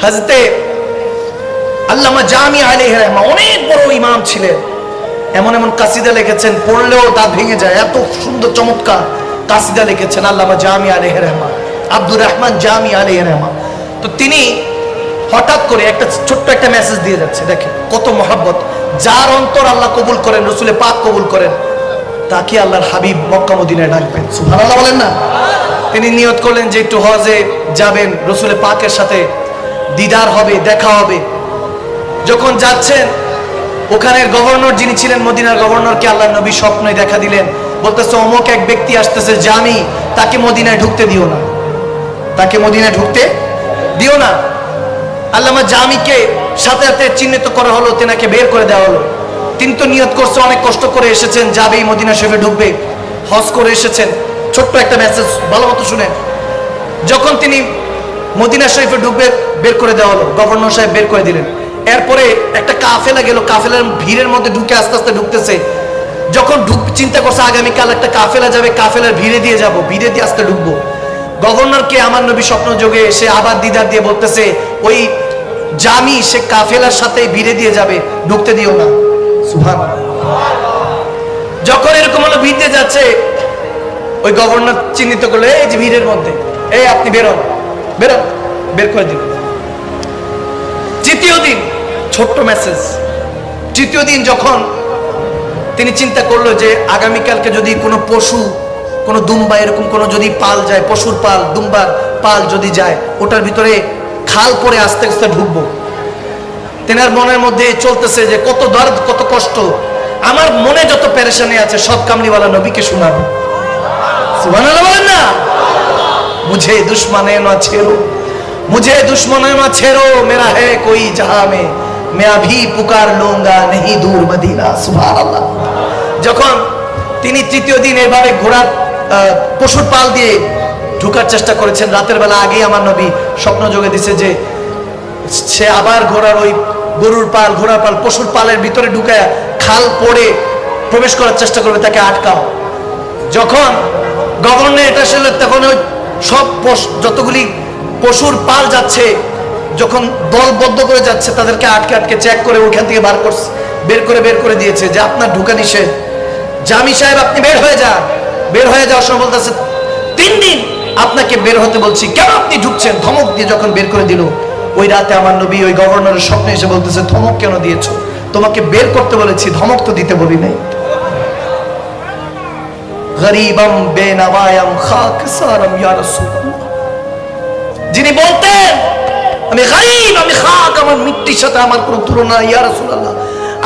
হযরতে আল্লামা জামি আলাইহি রাহমা অনেক বড় ইমাম ছিলেন। এমন এমন কাসিদা লিখেছেন, পড়লেও দাঁত ভেঙে যায়, এত সুন্দর চমৎকার কাসিদা লিখেছেন আল্লামা জামি আলাইহি রাহমা, আব্দুর রহমান জামি আলাইহি রাহমা। তো তিনি হঠাৎ করে একটা ছোট্ট একটা মেসেজ দিয়ে যাচ্ছে, দেখেন কত মহব্বত। যার অন্তর আল্লাহ কবুল করেন, রসুলে পাক কবুল করেন, তাকে আল্লাহর হাবিব মক্কা মদিনায় ডাকবেন। সুবহানাল্লাহ বলেন না। তিনি নিয়ত করলেন যে একটু হজে যাবেন, রসুলে পাকের সাথে দিদার হবে, দেখা হবে। যখন যাচ্ছেন, ওখানের গভর্নর যিনি ছিলেন, মদিনার গভর্নরকে আল্লাহ নবী স্বপ্নে দেখা দিলেন, বলতেছে অমুক এক ব্যক্তি আসতেছে জামি, তাকে মদিনায় ঢুকতে দিও না, তাকে মদিনায় ঢুকতে দিও না। আল্লামা জামিকে সাথে সাথে চিহ্নিত করা হলো, তেনাকে বের করে দেওয়া হলো। তিনি তো নিয়ত করছে, অনেক কষ্ট করে এসেছেন, যাবেই মদিনা শরীফে ঢুকবে, হজ করে এসেছেন। ছোট্ট একটা মেসেজ, ভালো মতো শুনেন। যখন তিনি মদিনা শরীফে ঢুকবে, বের করে দেওয়া হলো, গভর্নর সাহেব বের করে দিলেন। এরপরে একটা কাফেলা গেল, কাফেলার ভিড়ের মধ্যে ঢুকে আস্তে আস্তে ঢুকতেছে। যখন চিন্তা করছে আগামীকাল একটা কাফেলা যাবে, কাফেলার ভিড়ে দিয়ে যাব, ভিড়ে দিয়ে আস্তে ঢুকবো। গভর্নরকে আমার নবী স্বপ্ন যোগে এসে আবার দিদার দিয়ে বলতেছে, ওই জামি সে কাফেলার সাথে ভিড়ে দিয়ে যাবে, ঢুকতে দিও না। সুবহানাল্লাহ। যখন এরকম হলো, ভিড় দিয়ে যাচ্ছে, ওই গভর্নর চিহ্নিত করলো, এই যে ভিড়ের মধ্যে, এই আপনি বেরোন, বেরোন, বের করে দিল। তৃতীয় দিন, ছোট্ট মেসেজ। তৃতীয় দিন যখন তিনি চিন্তা করলো যে আগামীকালকে যদি কোনো পশু, কোনো দুম্বা, এরকম কোনো যদি পাল যায়, পশুর পাল, দুম্বার পাল যদি যায়, ওটার ভিতরে খাল পরে আস্তে আস্তে ঢুকবো। তেনার মনের মধ্যে চলতেছে যে কত দর্দ, কত কষ্ট, আমার মনে যত পেরেশানি আছে সব কামলিওয়ালা নবীকে শোনাবো। সুবহানাল্লাহ বলেন না। মুঝে দুশ্মনে না ছেড়ো, मुझे दुश्मनों न छेड़ो, मेरा है कोई जहां में, मैं अभी पुकार लूंगा नहीं दूर मदीना। सुबहानाल्लाह। যখন তিনি তৃতীয় দিন এভাবে ঘোড়ার পশুর পাল দিয়ে ঢোকার চেষ্টা করেছেন, রাতের বেলা আগেই আমার নবী স্বপ্ন যোগে দিছে যে সে আবার ঘোড়ার ওই গরুর পাল, ঘোড়ার পাল, পশুর পালের ভিতরে ঢুকায় খাল পড়ে প্রবেশ করার চেষ্টা করবে, তাকে আটকাও। যখন গভর্নর এটা শুনলেন, তখন ওই সব যতগুলি পশুর পাল যাচ্ছে, যখন দলবদ্ধ করে যাচ্ছে, তাদেরকে আটকে আটকে চেক করে ওখান থেকে বের করে দিয়েছে যে আপনার ঢুকা নিষেধ। জামি সাহেব আপনি বের হয়ে যান। বের হয়ে যাওয়ার সময় বলতেছে 3 দিন আপনাকে বের হতে বলছি, কেন আপনি ঢুকছেন? ধমক দিয়ে যখন বের করে দিল, ওই রাতে আমার নবী ওই গভর্নরের স্বপ্নে এসে বলতেছে, ধমক কেন দিয়েছো? তোমাকে বের করতে বলেছি, ধমক তো দিতে বলি নাই। গরীবম বেনওয়ায়াম খাকসারম ইয়া রাসূলুল্লাহ। যিনি বলতেন আমি গরীব, আমি খাক, আমার মিট্টির সাথে আমার কোনো তুলনা, ইয়া রাসূলুল্লাহ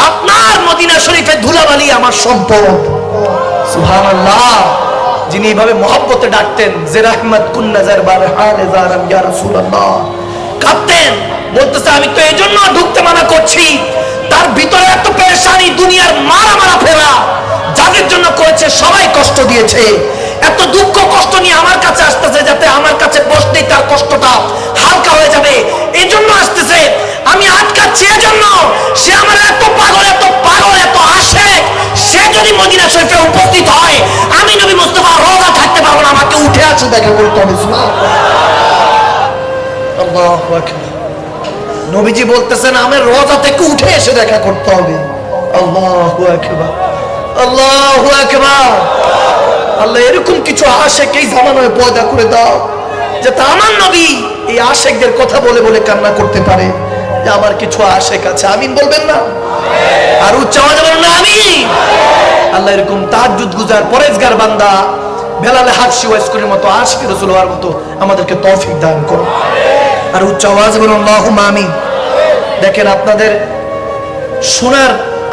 আপনার মদিনা শরীফের ধুলাবালি আমার সম্পদ। সুবহানাল্লাহ। যিনি এইভাবে মহব্বতে ডাকতেন, যে রহমত কুন নজর বার হালে জারম ইয়া রাসূলুল্লাহ, কাঁদতেন, বলতেছে আমি তো এই জন্য ঢুকতে মানা করছি, তার ভিতরে এত পেরেশানি, দুনিয়ার মারা ফেরা যাদের জন্য করেছে সবাই কষ্ট দিয়েছে, এত দুঃখ কষ্ট নিয়ে আমার কাছে আসতেছে যাতে আমার কাছে বসতেই তার কষ্টটা হালকা হয়ে যাবে, এই জন্য আসতেছে। আমি আটকাচ্ছি এজন্য, সে আমার এত পাগল, এত পাগল, এত আশেক, সে যদি মদিনা শরীফে উপস্থিত হয়, আমি নবী মুস্তাফা রোজা থাকতে পারবো না, আমাকে উঠে আসে দেখা করতে হবে। আল্লাহু আকবার। নবীজি বলতেছেন আমার রোজা থেকে উঠে এসে দেখা করতে হবে। আল্লাহু আকবার, আল্লাহু আকবার। আল্লাহ এরকম কিছু আশেক এই জামানায় পয়দা করে দাও, যাতে আমার নবী এই আশেকদের কথা বলে বলে কান্না করতে পারে যে আমার কিছু আশেক আছে। আমিন বলবেন না? আর উচ্চ আওয়াজে বলুন না আমিন। আল্লাহ এরকম তাহাজ্জুদ গুজার পরেজগার বান্দা বেলালে হাফসি ওয়াইসকরের মতো আশিক রাসূল হওয়ার মতো আমাদেরকে তৌফিক দান করুন। আর উচ্চ আওয়াজে বলুন আল্লাহুম্মা আমিন। দেখেন আপনাদের শোনার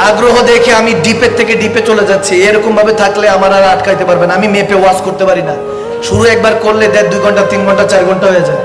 আগ্রহ দেখে আমি ডিপের থেকে ডিপে চলে যাচ্ছি। এরকম ভাবে থাকলে আমার আর আটকাইতে পারবে না। আমি মেপে ওয়াজ করতে পারি না। শুরু একবার করলে 1.5 2 ঘন্টা 3 ঘন্টা 4 ঘন্টা হয়ে যায়।